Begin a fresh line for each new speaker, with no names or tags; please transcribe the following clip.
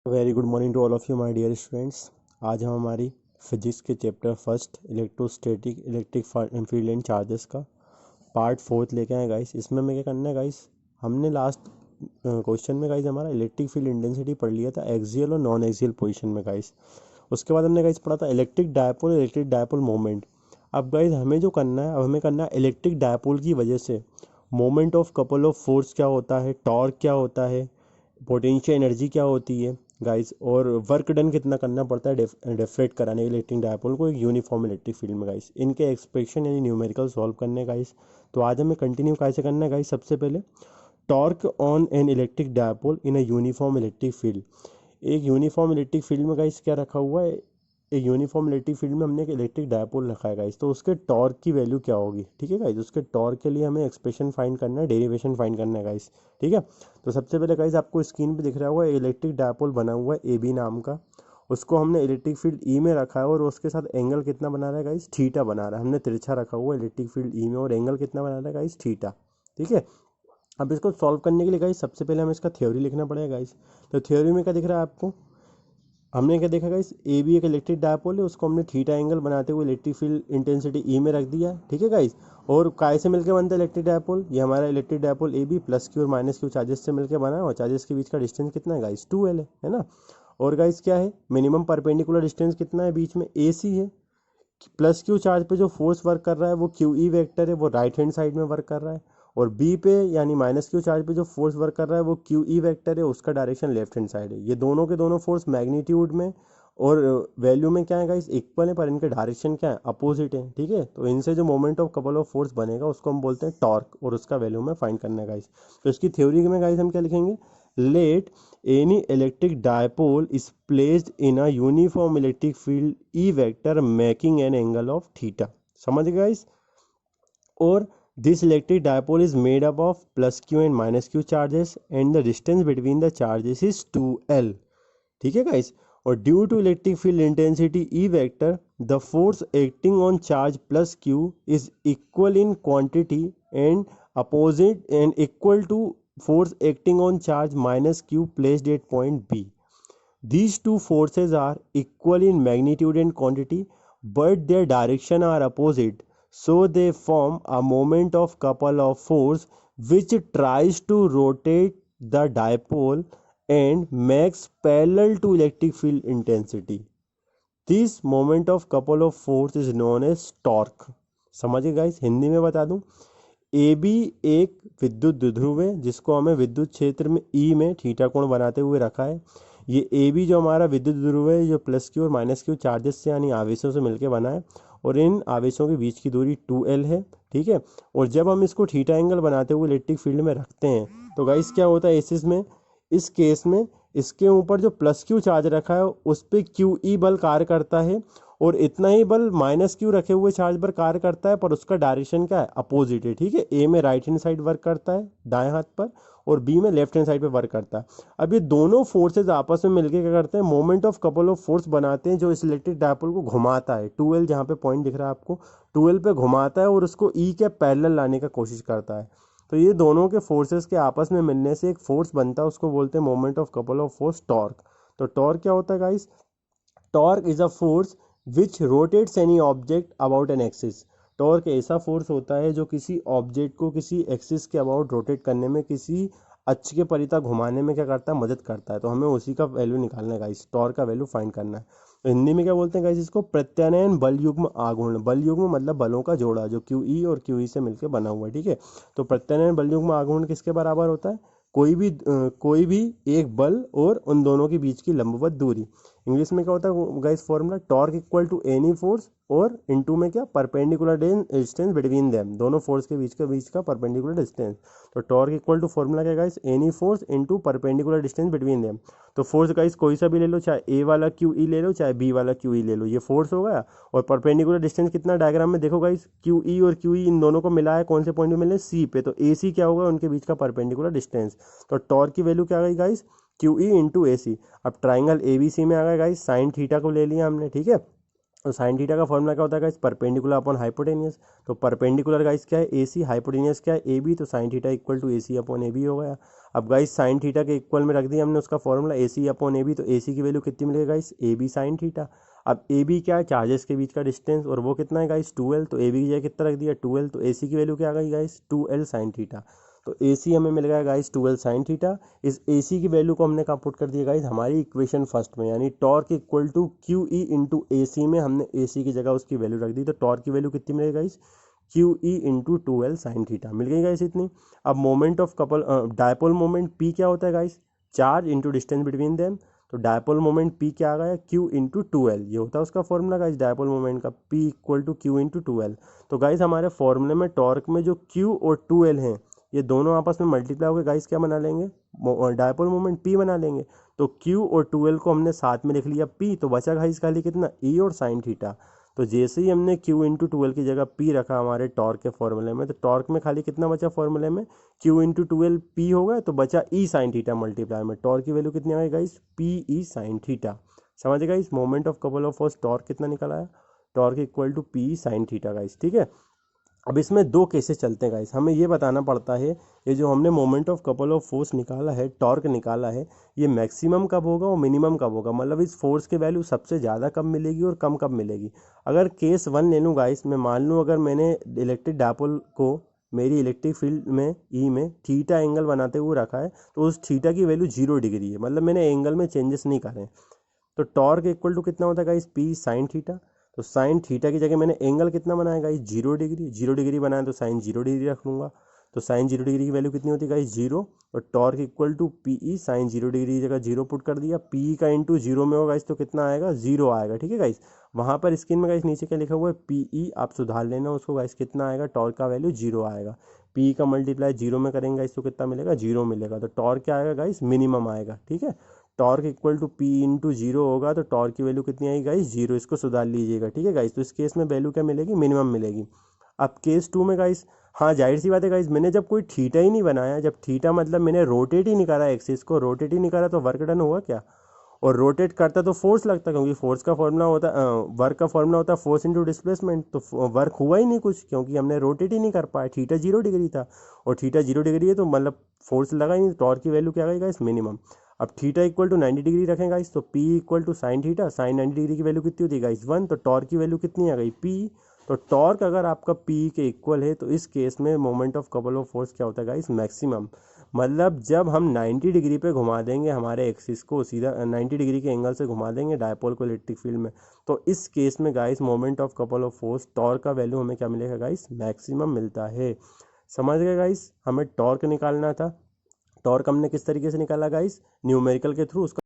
Very good morning to all of you my dear students. आज हम हमारी physics के chapter first electrostatic electric field and charges का part fourth लेके आए गाइस। इसमें हमें क्या करना है गाइस, हमने लास्ट क्वेश्चन में गाइस हमारा इलेक्ट्रिक फील्ड इंटेंसिटी पढ़ लिया था एक्सियल और नॉन एक्सियल पोजीशन में गाइस। उसके बाद हमने गाइस पढ़ा था इलेक्ट्रिक डायपोल मोमेंट। अब गाइस हमें जो करना है, अब हमें करना है इलेक्ट्रिक डायपोल की वजह से moment of couple of force क्या होता है, टॉर्क क्या होता है, पोटेंशियल एनर्जी क्या होती है गाइस, और वर्क डन कितना करना पड़ता है डेफरेट कराने इलेक्ट्रिक डायपोल को एक यूनिफॉर्म इलेक्ट्रिक फील्ड में गाइस। इनके एक्सप्रेशन यानी न्यूमेरिकल सॉल्व करने गाइस। तो आज हमें कंटिन्यू कैसे करना है गाइस। सबसे पहले torque on an electric dipole in a uniform electric field. एक यूनिफॉर्म इलेक्ट्रिक फील्ड में गाइस क्या रखा हुआ है, एक यूनिफॉर्म इलेक्ट्रिक फील्ड में हमने एक इलेक्ट्रिक डायपोल रखा है गाइस। तो उसके टॉर्क की वैल्यू क्या होगी, ठीक है गाइस। उसके टॉर्क के लिए हमें एक्सप्रेशन फाइंड करना है, डेरिवेशन फाइंड करना है गाइस, ठीक है। तो सबसे पहले गाइस आपको स्क्रीन पे दिख रहा होगा इलेक्ट्रिक डायपोल बना हुआ है ए बी नाम का। उसको हमने इलेक्ट्रिक फील्ड ई में रखा है और उसके साथ एंगल कितना बना रहा है गाइस, थीटा बना रहा है। हमने तिरछा रखा हुआ है इलेक्ट्रिक फील्ड ई में और एंगल कितना बना रहा है गाइस, थीटा, ठीक है। अब इसको सॉल्व करने के लिए गाइस सबसे पहले हमें इसका थ्योरी लिखना पड़ेगा गाइस। तो थ्योरी में क्या दिख रहा है आपको, हमने क्या देखा गाइस, ए बी एक इलेक्ट्रिक डायपोल है, उसको हमने थीटा एंगल बनाते हुए इलेक्ट्रिक फील्ड इंटेंसिटी ई में रख दिया, ठीक है गाइस। और काय से मिलकर बनता है इलेक्ट्रिक डायपोल, ये हमारा electric dipole A B plus Q और माइनस क्यू चार्जेस से मिलकर बना है और चार्जेस के बीच का डिस्टेंस कितना है गाइस, 2L है ना। और गाइस क्या है, मिनिमम परपेंडिकुलर डिस्टेंस कितना है बीच में, ए सी है। प्लस क्यू चार्ज पे जो फोर्स वर्क कर रहा है वो क्यू ई वेक्टर है, वो राइट हैंड साइड में वर्क कर रहा है। और बी पे यानी माइनस क्यू चार्ज पे जो फोर्स वर्क कर रहा है वो क्यू ई वेक्टर है, उसका डायरेक्शन लेफ्ट हैंड साइड है। ये दोनों के दोनों फोर्स मैग्नीट्यूड में और वैल्यू में क्या है गाइस, इक्वल है, पर इनके डायरेक्शन क्या है, अपोजिट है, ठीक है। तो इनसे जो moment of couple of force बनेगा उसको हम बोलते हैं टॉर्क, और उसका वैल्यू में फाइंड करना है गाइस। तो इसकी थ्योरी में गाइस हम क्या लिखेंगे, late any electric dipole is placed in a uniform electric field E vector making an angle of theta। समझ गए guys। और this electric dipole is made up of plus q and minus q charges and the distance between the charges is 2L, ठीक है guys. और due to electric field intensity E vector the force acting on charge plus Q is equal in quantity and opposite and equal to force acting on charge minus q placed at point B. These two forces are equal in magnitude and quantity, but their direction are opposite, so they form a moment of couple of force which tries to rotate the dipole and makes parallel to electric field intensity. This moment of couple of force is known as torque। समझिए guys, Hindi में बता दूं, A B एक विद्युत द्विध्रुव है जिसको हमें विद्युत क्षेत्र में ई में थीटा कोण बनाते हुए रखा है। ये ए बी जो हमारा विद्युत ध्रुव है जो प्लस क्यू और माइनस क्यू चार्जेस से यानी आवेशों से मिलकर बना है और इन आवेशों के बीच की दूरी 2L है, ठीक है। और जब हम इसको थीटा एंगल बनाते हुए इलेक्ट्रिक फील्ड में रखते हैं तो गाइस क्या होता है इस केस में इसके ऊपर जो प्लस क्यू चार्ज रखा है उस पर क्यू ई बल कार्य करता है और इतना ही बल माइनस क्यू रखे हुए चार्ज पर कार्य करता है, पर उसका डायरेक्शन क्या है, अपोजिट है, ठीक है। ए में राइट हैंड साइड वर्क करता है दाएं हाथ पर और बी में लेफ्ट हैंड साइड पे वर्क करता है। अब ये दोनों फोर्सेज आपस में मिलकर क्या करते हैं, moment of couple of force बनाते हैं जो इस इलेक्ट्रिक डायपोल को घुमाता है। 2L जहाँ पे पॉइंट दिख रहा है आपको, 2L पे घुमाता है और उसको ई के पैरेलल लाने का कोशिश करता है। तो ये दोनों के फोर्सेस के आपस में मिलने से एक फोर्स बनता है, उसको बोलते हैं moment of couple of force, torque. तो टॉर्क क्या होता है guys, torque is a force which rotates any object about an axis. Torque ऐसा फोर्स होता है जो किसी ऑब्जेक्ट को किसी एक्सिस के अबाउट रोटेट करने में, किसी अक्ष के परितः घुमाने में क्या करता है, मदद करता है। तो हमें उसी का वैल्यू निकालना है गाइस, टॉर्क का वैल्यू फाइंड करना है। तो हिंदी में क्या बोलते हैं गाइस इसको, प्रत्यानयन बल युग्म आघूर्ण। बल युग्म मतलब बलों का जोड़ा जो क्यू ई और क्यू ई से मिलकर बना हुआ है, ठीक है। तो प्रत्यानयन बल युग्म आघूर्ण किसके बराबर होता है, कोई भी एक बल और उन दोनों के बीच की लंबवत दूरी। इंग्लिश में क्या होता है guys formula, torque equal to any force और इनटू में क्या, परपेंडिकुलर डिस्टेंस बिटवीन देम, दोनों फोर्स के बीच का परपेंडिकुलर डिस्टेंस। तो टॉर्क इक्वल टू फॉर्मूला क्या guys, any force into perpendicular distance between them. तो फोर्स गाइस कोई सा भी ले लो, चाहे ए वाला क्यू ई ले लो चाहे बी वाला क्यू ई ले लो, ये फोर्स हो गया। और परपेंडिकुलर डिस्टेंस कितना, डायग्राम में देखो गाइस, क्यू ई और क्यू ई इन दोनों को मिला है कौन से पॉइंट में मिले, सी पे। तो ए सी क्या होगा, उनके बीच का परपेंडिकुलर डिस्टेंस। तो टॉर्क की वैल्यू क्या आ गई गाइस, क्यू ई इंटू ए सी। अब ट्राइंगल ए बी सी में आ गया गाइस, साइन थीटा को ले लिया हमने, ठीक है। तो साइन थीटा का फॉर्मूला क्या होता है गाइस, परपेंडिकुलर अपॉन हाइपोटेनियस। तो परपेंडिकुलर गाइस क्या है, ए सी, हाइपोटेनियस क्या है, ए बी। तो sine theta equal to A C upon A B हो गया। अब गाइस साइन थीटा के इक्वल में रख दिया हमने उसका फॉर्मूला AC अपॉन AB, तो AC की वैल्यू कितनी मिलेगी गाइस, AB साइन थीटा। अब AB क्या है, चार्जेस के बीच का डिस्टेंस, और वो कितना है गाइस 2L, तो AB की जगह कितना रख दिया 2L, तो AC की वैल्यू क्या आ गई गाइस 2L साइन थीटा। तो AC हमें मिल गया गाइस 2L साइन थीटा। इस AC की वैल्यू को हमने कहाँ पुट कर दिया गाइस, हमारी इक्वेशन फर्स्ट में, यानी torque equal to QE into AC में हमने AC की जगह उसकी वैल्यू रख दी, तो टॉर्क की वैल्यू कितनी मिलेगी guys QE into 2L sine theta मिल गई गाइस इतनी। अब moment of couple dipole moment P क्या होता है guys, charge into distance between them, तो डायपोल मोमेंट P क्या आ गया Q इंटू 2L, ये होता है उसका फॉर्मूला गाइस डायपोल मोमेंट का, P equal to Q into 2L। तो गाइस हमारे फॉर्मूले में टॉर्क में जो Q और 2L हैं ये दोनों आपस में मल्टीप्लाई होकर गाइस क्या बना लेंगे, डायपोल मोमेंट P बना लेंगे। तो Q और 2L को हमने साथ में लिख लिया P, तो बचा गाइस खाली कितना E और साइन थीटा। तो जैसे ही हमने Q इंटू 2L की जगह P रखा हमारे टॉर्क के फॉर्मूले में, तो टॉर्क में खाली कितना बचा फॉर्मूले में, Q इंटू 2L P हो गया, तो बचा E साइन थीटा मल्टीप्लाई में, टॉर्क की वैल्यू कितनी आ गई गाइस PE साइन थीटा। समझ गए guys, moment of couple of force torque कितना निकल आया, torque equal to PE sine theta guys, ठीक है। अब इसमें दो केसेस चलते हैं गाइस, हमें ये बताना पड़ता है ये जो हमने moment of couple of force निकाला है, टॉर्क निकाला है, ये मैक्सिमम कब होगा और मिनिमम कब होगा, मतलब इस फोर्स की वैल्यू सबसे ज़्यादा कब मिलेगी और कम कब मिलेगी। अगर केस 1 ले लूँ गाइस, मैं मान लूँ अगर मैंने इलेक्ट्रिक डायपोल को मेरी इलेक्ट्रिक फील्ड में ई में थीटा एंगल बनाते हुए रखा है, तो उस थीटा की वैल्यू 0 डिग्री है, मतलब मैंने एंगल में चेंजेस नहीं करे, तो टॉर्क इक्वल टू कितना होता है गाइस P साइन थीटा। तो साइन थीटा की जगह मैंने एंगल कितना बनाया गाइस 0 डिग्री, 0 डिग्री बनाया तो साइन 0 डिग्री रख लूँगा, तो साइन 0 डिग्री की वैल्यू कितनी होती है गाइस 0, और torque equal to PE sine 0 degree की जगह 0 पुट कर दिया, PE का इंटू 0 में होगा गाइस तो कितना आएगा 0 आएगा, ठीक है गाइस। वहाँ पर स्क्रीन में गाइस नीचे क्या लिखा हुआ है PE, आप सुधार लेना उसको गाइस, कितना आएगा टॉर्क का वैल्यू 0 आएगा, PE का मल्टीप्लाई 0 में करेंगे गाइस तो कितना मिलेगा 0 मिलेगा, तो टॉर्क क्या आएगा गाइस मिनिमम आएगा, ठीक है। Torque equal to P into 0 होगा, तो टॉर्क की वैल्यू कितनी आएगी गाइस 0, इसको सुधार लीजिएगा, ठीक है गाइस। तो इस केस में वैल्यू क्या मिलेगी, मिनिमम मिलेगी। अब केस 2 में गाइस, हाँ जाहिर सी बात है गाइस, मैंने जब कोई थीटा ही नहीं बनाया, जब थीटा मतलब मैंने रोटेट ही नहीं करा एक्सिस को, रोटेट ही नहीं करा, तो वर्क डन हुआ क्या, और रोटेट करता तो फोर्स लगता, क्योंकि फोर्स का फॉर्मूला होता वर्क का फॉर्मूला होता है फोर्स इंटू डिस्प्लेसमेंट, तो वर्क हुआ ही नहीं कुछ, क्योंकि हमने रोटेट ही नहीं कर पाया, थीटा 0 डिग्री था, और थीटा 0 डिग्री है तो मतलब फोर्स लगा ही नहीं, टॉर्क की वैल्यू क्या आएगी गाइस मिनिमम। अब थीटा इक्वल टू 90 डिग्री रखें गाइस, तो P equal to sine theta, sine 90 degree की वैल्यू कितनी होती है गाइस 1, तो टॉर्क की वैल्यू कितनी आ गई P। तो टॉर्क अगर आपका P के इक्वल है, तो इस केस में moment of couple of force क्या होता है गाइस मैक्सिमम, मतलब जब हम 90 डिग्री पे घुमा देंगे हमारे एक्सिस को, सीधा 90 डिग्री के एंगल से घुमा देंगे डायपोल को इलेक्ट्रिक फील्ड में, तो इस केस में guys moment of couple of force torque का वैल्यू हमें क्या मिलेगा गाइस मैक्सिमम मिलता है। समझ गए गाइस, हमें टॉर्क निकालना था, टॉर्क हमने किस तरीके से निकाला गाइस, न्यूमेरिकल के थ्रू, उसका